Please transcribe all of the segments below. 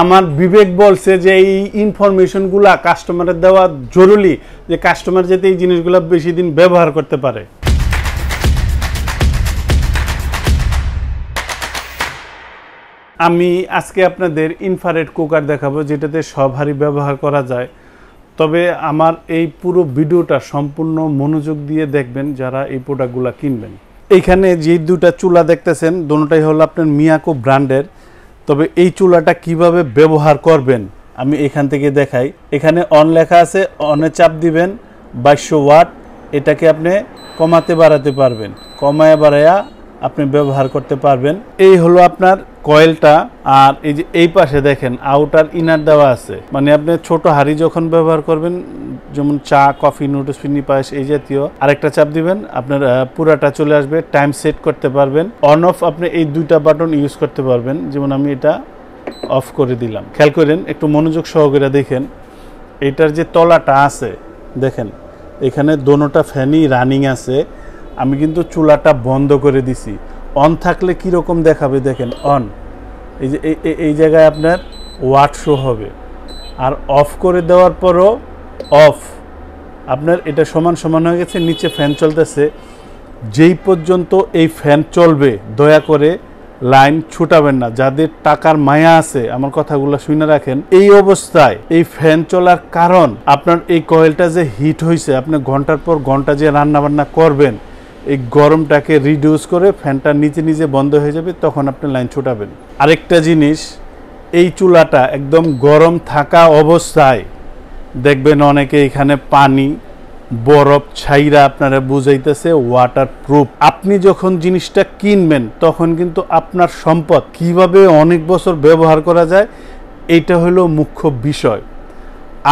আমার বিবেক বলছে যে এই ইনফরমেশনগুলা কাস্টমারের দেওয়া জরুরি, যে কাস্টমার যাতে এই জিনিসগুলো বেশি দিন ব্যবহার করতে পারে। আমি আজকে আপনাদের ইনফ্রারেড কুকার দেখাবো, যেটাতে সব হাঁড়ি ব্যবহার করা যায়। তবে আমার এই পুরো ভিডিওটা সম্পূর্ণ মনোযোগ দিয়ে দেখবেন যারা এই প্রোডাক্টগুলো কিনবেন। এইখানে যে দুটা চুলা দেখতেছেন, দুটোটাই হলো আপনার মিয়াকো ব্র্যান্ডের। তবে এই চুলাটা কিভাবে ব্যবহার করবেন আমি এখান থেকে দেখাই। এখানে অন লেখা আছে, অনে চাপ দিবেন 2200 ওয়াট। এটাকে আপনি কমাতে বাড়াতে পারবেন, কমায় বাড়ায়া আপনি ব্যবহার করতে পারবেন। এই হলো আপনার কয়েলটা। আর এই যে এই পাশে দেখেন আউটার ইনার দেওয়া আছে, মানে আপনি ছোট হাঁড়ি যখন ব্যবহার করবেন, যেমন চা, কফি, নুডলস, ফিরনি, পায়েস এই জাতীয়, আরেকটা চাপ দিবেন আপনার পুরাটা চলে আসবে। টাইম সেট করতে পারবেন, অন অফ আপনি এই দুইটা বাটন ইউজ করতে পারবেন। যেমন আমি এটা অফ করে দিলাম। খেয়াল করেন, একটু মনোযোগ সহকারে দেখেন। এটার যে তলাটা আছে দেখেন, এখানে দোনোটা ফ্যানই রানিং আছে। আমি কিন্তু চুলাটা বন্ধ করে দিছি। অন থাকলে কীরকম দেখাবে দেখেন, অন, এই যে এই জায়গায় আপনার ওয়াট শো হবে। আর অফ করে দেওয়ার পরও অফ, আপনার এটা সমান সমান হয়ে গেছে। নিচে ফ্যান চলতেছে। যেই পর্যন্ত এই ফ্যান চলবে দয়া করে লাইন ছুটাবেন না। যাদের টাকার মায়া আছে আমার কথাগুলো শুনে রাখেন। এই অবস্থায় এই ফ্যান চলার কারণ আপনার এই কয়েলটা যে হিট হয়েছে, আপনি ঘন্টার পর ঘন্টা যে রান্না বান্না করবেন, এই গরমটাকে রিডিউস করে ফ্যানটা নিচে নিজে বন্ধ হয়ে যাবে, তখন আপনি লাইন ছুটাবেন। আরেকটা জিনিস, এই চুলাটা একদম গরম থাকা অবস্থায় দেখবেন অনেকে এখানে পানি, বরফ ছাইরা আপনারা বুঝাইতেছে ওয়াটার প্রুফ। আপনি যখন জিনিসটা কিনবেন তখন কিন্তু আপনার সম্পদ কিভাবে অনেক বছর ব্যবহার করা যায়, এটা হলো মুখ্য বিষয়।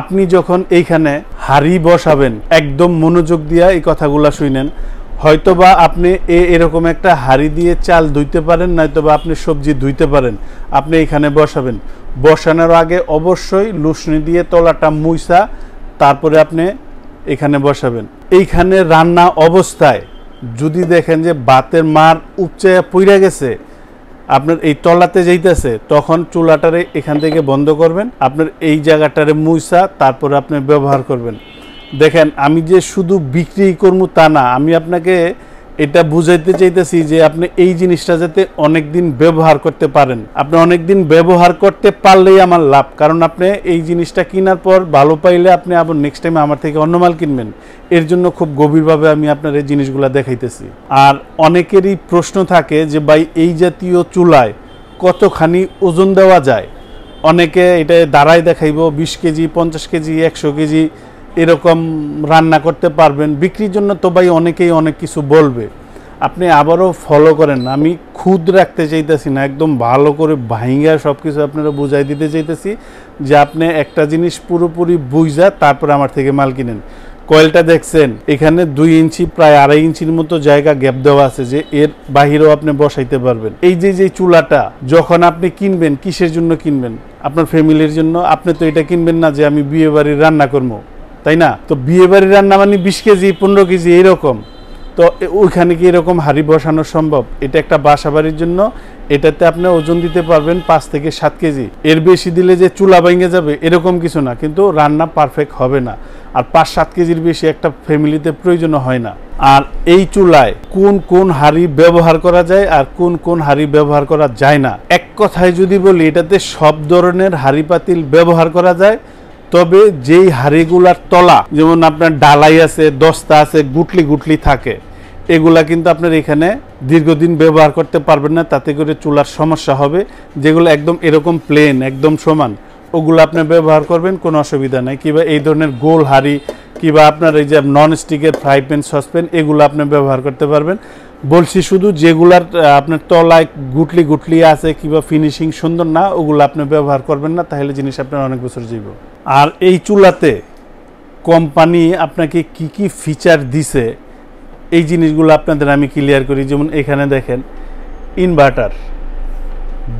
আপনি যখন এইখানে হাঁড়ি বসাবেন, একদম মনোযোগ দিয়ে এই কথাগুলো শুনেন। হয়তোবা আপনি এরকম একটা হাঁড়ি দিয়ে চাল ধুইতে পারেন, নয়তোবা আপনি সবজি ধুইতে পারেন। আপনি এখানে বসাবেন, বসানোর আগে অবশ্যই লুসনি দিয়ে তলাটা মুইসা তারপরে আপনি এখানে বসাবেন। এইখানে রান্না অবস্থায় যদি দেখেন যে ভাতের মার উপচায়া পইরা গেছে, আপনার এই তলাতে যাইতেছে, তখন চুলাটারে এখান থেকে বন্ধ করবেন। আপনার এই জায়গাটারে মুইসা তারপরে আপনি ব্যবহার করবেন। দেখেন, আমি যে শুধু বিক্রি করবো তা না, আমি আপনাকে এটা বুঝাইতে চাইতেছি যে আপনি এই জিনিসটা যাতে অনেক দিন ব্যবহার করতে পারেন। আপনি অনেক দিন ব্যবহার করতে পারলেই আমার লাভ। কারণ আপনি এই জিনিসটা কেনার পর ভালো পাইলে আপনি আবার নেক্সট টাইমে আমার থেকে অন্য মাল কিনবেন। এর জন্য খুব গভীরভাবে আমি আপনার এই জিনিসগুলো দেখাইতেছি। আর অনেকেরই প্রশ্ন থাকে যে ভাই এই জাতীয় চুলায় কতখানি ওজন দেওয়া যায়। অনেকে এটা দাঁড়ায় দেখাইব 20 কেজি, 50 কেজি, 100 কেজি এরকম রান্না করতে পারবেন। বিক্রির জন্য তো ভাই অনেকেই অনেক কিছু বলবে। আপনি আবারও ফলো করেন। আমি খুদ রাখতে চাইতেছি না, একদম ভালো করে ভাইঙ্গা সব কিছু আপনারা বুঝাই দিতে চাইতেছি যে আপনি একটা জিনিস পুরোপুরি বুঝা তারপরে আমার থেকে মাল কিনেন। কয়েলটা দেখছেন, এখানে 2 ইঞ্চি প্রায় 2.5 ইঞ্চির মতো জায়গা গ্যাপ দেওয়া আছে, যে এর বাহিরেও আপনি বসাইতে পারবেন। এই যে চুলাটা যখন আপনি কিনবেন, কিসের জন্য কিনবেন? আপনার ফ্যামিলির জন্য। আপনি তো এটা কিনবেন না যে আমি বিয়ে বাড়ির রান্না করবো, তাই না? তো বিয়ে বাড়ির রান্না মানে 20 কেজি, 15 কেজি এইরকম। তো ওইখানে কি এরকম হাঁড়ি বসানো সম্ভব? এটা একটা বাসা বাড়ির জন্য। এটাতে আপনি ওজন দিতে পারবেন 5 থেকে 7 কেজি। এর বেশি দিলে যে চুলা ভেঙে যাবে এরকম কিছু না, কিন্তু রান্না পারফেক্ট হবে না। আর 5-7 কেজির বেশি একটা ফ্যামিলিতে প্রয়োজন হয় না। আর এই চুলায় কোন কোন হাঁড়ি ব্যবহার করা যায় আর কোন কোন হাঁড়ি ব্যবহার করা যায় না, এক কথায় যদি বলি, এটাতে সব ধরনের হাঁড়ি পাতিল ব্যবহার করা যায়। তবে যেই হাঁড়িগুলার তলা, যেমন আপনার ডালাই আছে, দস্তা আছে, গুটলি গুটলি থাকে, এগুলা কিন্তু আপনার এখানে দীর্ঘদিন ব্যবহার করতে পারবেন না। তাতে করে চুলার সমস্যা হবে। যেগুলো একদম এরকম প্লেন, একদম সমান, ওগুলো আপনি ব্যবহার করবেন, কোনো অসুবিধা নাই। কিংবা এই ধরনের গোল হাঁড়ি, কিংবা আপনার এই যে নন স্টিকের ফ্রাই প্যান, সসপ্যান, এগুলো আপনি ব্যবহার করতে পারবেন। বলছি শুধু যেগুলার আপনার তলায় গুটলি গুটলি আছে কিংবা ফিনিশিং সুন্দর না, ওগুলো আপনি ব্যবহার করবেন না, তাহলে জিনিস আপনার অনেক বছর যাইব। আর এই চুলাতে কোম্পানি আপনাকে কি কি ফিচার দিছে এই জিনিসগুলো আপনাদের আমি ক্লিয়ার করি। যেমন এখানে দেখেন ইনভার্টার,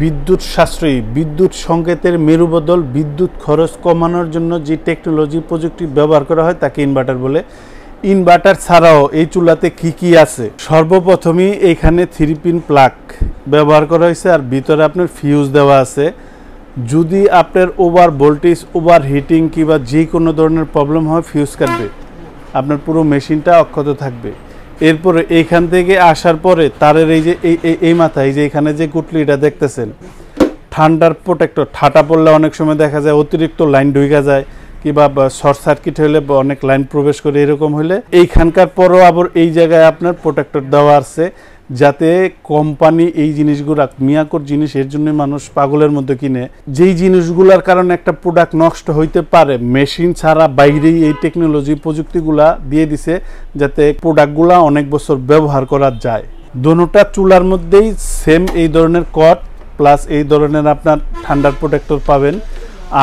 বিদ্যুৎ সাশ্রয়ী, বিদ্যুৎ সংকেতের মেরুবদল, বিদ্যুৎ খরচ কমানোর জন্য যে টেকনোলজি প্রযুক্তি ব্যবহার করা হয় তাকে ইনভার্টার বলে। ইনভার্টার ছাড়াও এই চুলাতে কি কি আছে? সর্বপ্রথমই এখানে 3 পিন প্লাগ ব্যবহার করা হয়েছে, আর ভিতরে আপনার ফিউজ দেওয়া আছে। যদি আপনার ওভার ভোল্টেজ, ওভার হিটিং কিংবা যে কোনো ধরনের প্রবলেম হয়, ফিউজ কাটবে, আপনার পুরো মেশিনটা অক্ষত থাকবে। এরপরে এইখান থেকে আসার পরে তারের এই যে এই মাথায় যে এখানে যে কুটলিটা দেখতেছেন, ঠান্ডার প্রোটেক্টর, ঠাটা পড়লে অনেক সময় দেখা যায় অতিরিক্ত লাইন ঢুকে যায় কিংবা শর্ট সার্কিট হলে অনেক লাইন প্রবেশ করে, এরকম হলে এইখানকার পরও আবার এই জায়গায় আপনার প্রোটেক্টর দেওয়া আছে, যাতে কোম্পানি এই জিনিসগুলা মিয়াকোর জিনিস, এর জন্য মানুষ পাগলের মধ্যে কিনে। যেই জিনিসগুলোর কারণে একটা প্রোডাক্ট নষ্ট হইতে পারে, মেশিন ছাড়া বাইরেই এই টেকনোলজি প্রযুক্তিগুলা দিয়ে দিছে, যাতে প্রোডাক্টগুলা অনেক বছর ব্যবহার করা যায়। দোনোটা চুলার মধ্যেই সেম এই ধরনের কট প্লাস এই ধরনের আপনার ঠান্ডার প্রোটেক্টর পাবেন।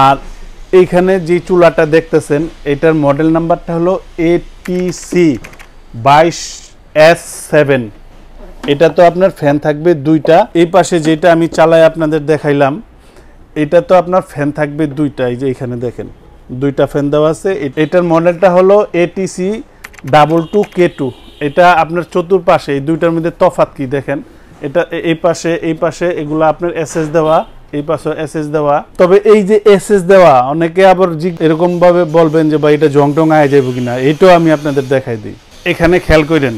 আর এইখানে যে চুলাটা দেখতেছেন, এটার মডেল নাম্বারটা হলো ATC 22S7। এটা তো আপনার ফ্যান থাকবে দুইটা। এই পাশে যেটা আমি চালাই আপনাদের দেখাইলাম, এটা তো আপনার ফ্যান থাকবে দুইটা। এই যে এখানে দেখেন দুইটা ফ্যান দেওয়া আছে। এটার মডেলটা হলো ATC 22K2। এটা আপনার চতুর্পাশে এই দুইটার মধ্যে তফাৎ কি দেখেন, এটা এই পাশে এগুলো আপনার SS দেওয়া, এই পাশে SS দেওয়া। তবে এই যে SS দেওয়া, অনেকে আবার এরকম ভাবে বলবেন যে ভাই এটা জং টং আয় যাবো কিনা, এইটাও আমি আপনাদের দেখাই দিই। এখানে খেয়াল করেন,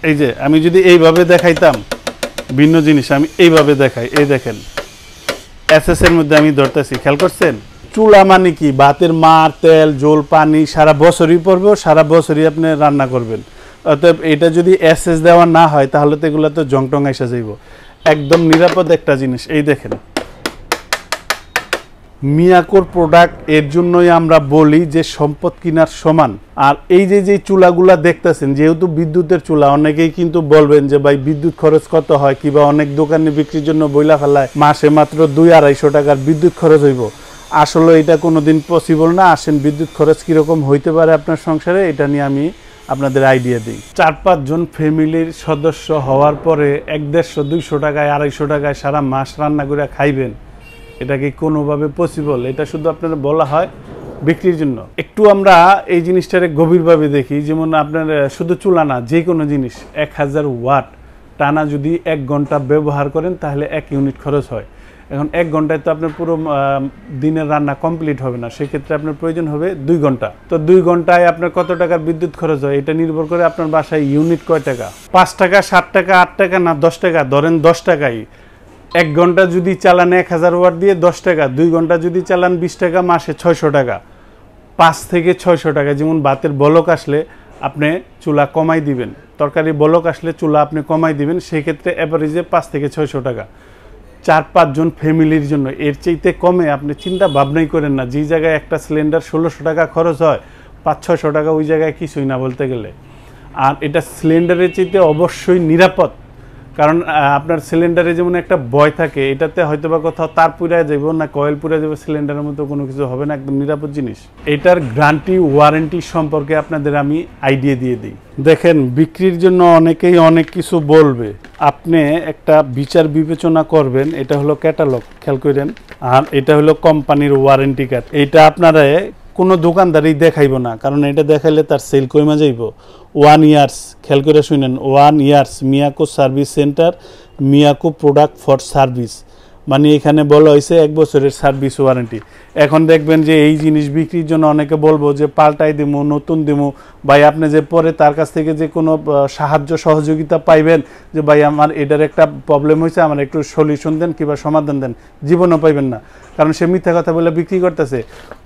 এই যে আমি যদি এইভাবে দেখাইতাম ভিন্ন জিনিস, আমি এইভাবে দেখাই, এই দেখেন SS এর মধ্যে আমি ধরতেছি, খেয়াল করছেন? চুলা মানে কি, ভাতের মার, তেল, জল, পানি সারা বছরই পড়বে, সারা বছরই আপনি রান্না করবেন। অতএব এটা যদি SS দেওয়া না হয় তাহলে তো এগুলো তো জং টং এসে যাইব। একদম নিরাপদ একটা জিনিস। এই দেখেন মিয়াকোর প্রোডাক্ট, এর জন্যই আমরা বলি যে সম্পদ কিনার সমান। আর এই যে চুলাগুলা দেখতেছেন, যেহেতু বিদ্যুতের চুলা, অনেকেই কিন্তু বলবেন যে ভাই বিদ্যুৎ খরচ কত হয়, কিংবা অনেক দোকানে বিক্রির জন্য বইলা ফেলায় মাসে মাত্র 200-250 টাকার বিদ্যুৎ খরচ হইব। আসলে এটা কোনোদিন পসিবল না। আসেন বিদ্যুৎ খরচ কীরকম হইতে পারে আপনার সংসারে, এটা নিয়ে আমি আপনাদের আইডিয়া দিই। 4-5 জন ফ্যামিলির সদস্য হওয়ার পরে 150-200 টাকায়, 250 টাকায় সারা মাস রান্না করে খাইবেন, এটা কি কোনোভাবে পসিবল? এটা শুধু আপনারা বলা হয় বিক্রির জন্য। একটু আমরা এই জিনিসটারে গভীরভাবে দেখি। যেমন আপনার শুধু চুলা না, যে কোনো জিনিস 1000 ওয়াট টানা যদি 1 ঘন্টা ব্যবহার করেন তাহলে 1 ইউনিট খরচ হয়। এখন 1 ঘন্টায় তো আপনার পুরো দিনের রান্না কমপ্লিট হবে না, সেক্ষেত্রে আপনার প্রয়োজন হবে 2 ঘন্টা। তো 2 ঘন্টায় আপনার কত টাকার বিদ্যুৎ খরচ হয়, এটা নির্ভর করে আপনার বাসায় ইউনিট কয় টাকা, 5 টাকা, 7 টাকা, 8 টাকা না 10 টাকা, ধরেন 10 টাকাই। 1 ঘন্টা যদি চালান 1000 ওয়াট দিয়ে 10 টাকা, 2 ঘন্টা যদি চালান 20 টাকা, মাসে 600 টাকা। 5 থেকে 600 টাকা। যেমন ভাতের বলক আসলে আপনি চুলা কমাই দিবেন, তরকারি বলক আসলে চুলা আপনি কমাই দিবেন, সেক্ষেত্রে অ্যাভারেজে 5 থেকে 600 টাকা 4-5 জন ফ্যামিলির জন্য। এর চাইতে কমে আপনি চিন্তা ভাবনাই করেন না। যে জায়গায় একটা সিলিন্ডার 1600 টাকা খরচ হয়, 500-600 টাকা ওই জায়গায় কিছুই না বলতে গেলে। আর এটা সিলিন্ডারের চাইতে অবশ্যই নিরাপদ, কারণ আপনার সিলিন্ডারে যেমন একটা ভয় থাকে, এটাতে হয়তো বা কোথাও তার পুড়ে যাবে না, কয়েল পুড়ে যাবে, সিলিন্ডারের মতো কোনো কিছু হবে না, একদম নিরাপদ জিনিস। এটার গ্যারান্টি ওয়ারেন্টি সম্পর্কে আপনাদের আমি আইডিয়া দিয়ে দিই। দেখেন বিক্রির জন্য অনেকেই অনেক কিছু বলবে, আপনি একটা বিচার বিবেচনা করবেন। এটা হলো ক্যাটালগ, খেয়াল করেন। আর এটা হলো কোম্পানির ওয়ারেন্টি কার্ড। এটা আপনারা কোনো দোকানদারই দেখাইব না, কারণ এটা দেখাইলে তার সেল কমে যাইব। 1 ইয়ার্স, খেয়াল করে শুনেন, 1 years Miyako service centre, Miyako product for service, মানে এখানে বলা হয়েছে 1 বছরের সার্ভিস ওয়ারেন্টি। এখন দেখবেন যে এই জিনিস বিক্রির জন্য অনেকে বলবো যে পাল্টাই দিমু, নতুন দিমু। ভাই আপনি যে পরে তার কাছ থেকে যে কোনো সাহায্য সহযোগিতা পাইবেন, যে ভাই আমার এটার একটা প্রবলেম হয়েছে, আমার একটু সলিউশন দেন কিংবা সমাধান দেন, জীবনও পাইবেন না, কারণ সে মিথ্যা কথা বলে বিক্রি করতেছে।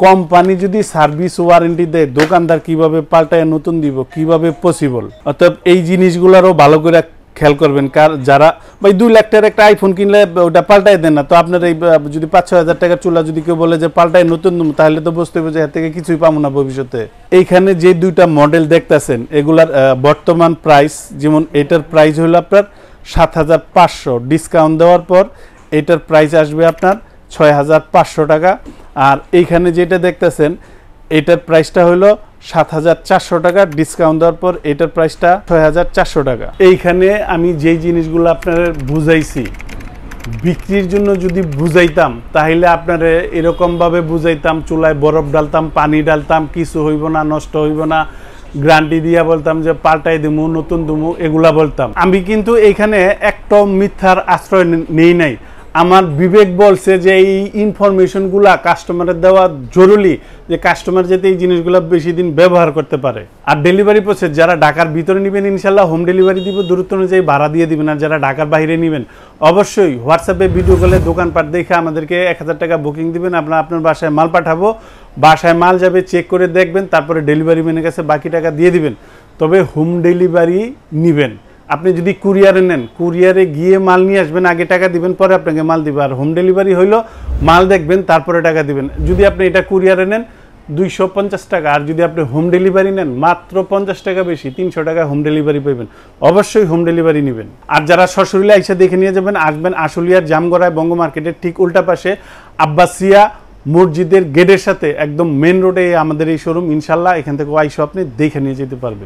কোম্পানি যদি সার্ভিস ওয়ারেন্টি দেয়, দোকানদার কিভাবে পাল্টায় নতুন দিব, কিভাবে পসিবল? অর্থাৎ এই জিনিসগুলোরও ভালো করে খেয়াল করবেন। যারা ভাই 2 লাখ টাকার একটা আইফোন কিনলে ওটা পাল্টাই দেন না, তো আপনার এই যদি 5-6 হাজার টাকার চুলা যদি কেউ বলে যে পাল্টাই নতুন, তাহলে তো বুঝতে হবে যে এর থেকে কিছুই পাবো না ভবিষ্যতে। এইখানে যে 2টা মডেল দেখতেছেন, এগুলার বর্তমান প্রাইস, যেমন এটার প্রাইস হলো আপনার 7500, ডিসকাউন্ট দেওয়ার পর এটার প্রাইস আসবে আপনার 6500 টাকা। আর এইখানে যেটা দেখতেছেন, এটার প্রাইসটা হলো 7400 টাকা, ডিসকাউন্ট দেওয়ার পর এটার প্রাইসটা 6400 টাকা। এইখানে আমি যেই জিনিসগুলো আপনাদের বুঝাইছি, বিক্রির জন্য যদি বুঝাইতাম তাহলে আপনারা এরকমভাবে বুঝাইতাম, চুলায় বরফ ডালতাম, পানি ডালতাম, কিছু হইব না, নষ্ট হইব না, গ্যারান্টি দিয়া বলতাম যে পাল্টাই দিমু, নতুন দিমু, এগুলা বলতাম। আমি কিন্তু এইখানে একটাও মিথ্যার আশ্রয় নেই নাই। আমার বিবেক বলছে যে এই ইনফরমেশনগুলা কাস্টমারের দেওয়া জরুরি, যে কাস্টমার যাতে এই জিনিসগুলো বেশি দিন ব্যবহার করতে পারে। আর ডেলিভারি প্রসেস যারা ঢাকার ভিতরে নেবেন ইনশাল্লাহ হোম ডেলিভারি দিব, দূরত্ব অনুযায়ী ভাড়া দিয়ে দিবেন। আর যারা ঢাকার বাইরে নেবেন অবশ্যই হোয়াটসঅ্যাপে ভিডিও কলে দোকানপাট দেখে আমাদেরকে 1000 টাকা বুকিং দিবেন, আমরা আপনার বাসায় মাল পাঠাবো, বাসায় মাল যাবে, চেক করে দেখবেন, তারপরে ডেলিভারি ম্যানের কাছে বাকি টাকা দিয়ে দিবেন। তবে হোম ডেলিভারি নেবেন। আপনি যদি কুরিয়ারে নেন, কুরিয়ারে গিয়ে মাল নিয়ে আসবেন, আগে টাকা দিবেন, পরে আপনাকে মাল দিবে। আর হোম ডেলিভারি হইলো মাল দেখবেন তারপরে টাকা দিবেন। যদি আপনি এটা কুরিয়ারে নেন 250 টাকা, আর যদি আপনি হোম ডেলিভারি নেন মাত্র 50 টাকা বেশি, 300 টাকা হোম ডেলিভারি পাবেন। অবশ্যই হোম ডেলিভারি নেবেন। আর যারা সশরীরে আইসা দেখে নিয়ে যাবেন, আসবেন আশুলিয়ার জামগড়ায় বঙ্গ মার্কেটের ঠিক উল্টা পাশে আব্বাসিয়া মসজিদের গেটের সাথে একদম মেন রোডে আমাদের এই শোরুম। ইনশাল্লাহ এখান থেকে আইসা আপনি দেখে নিয়ে যেতে পারবেন।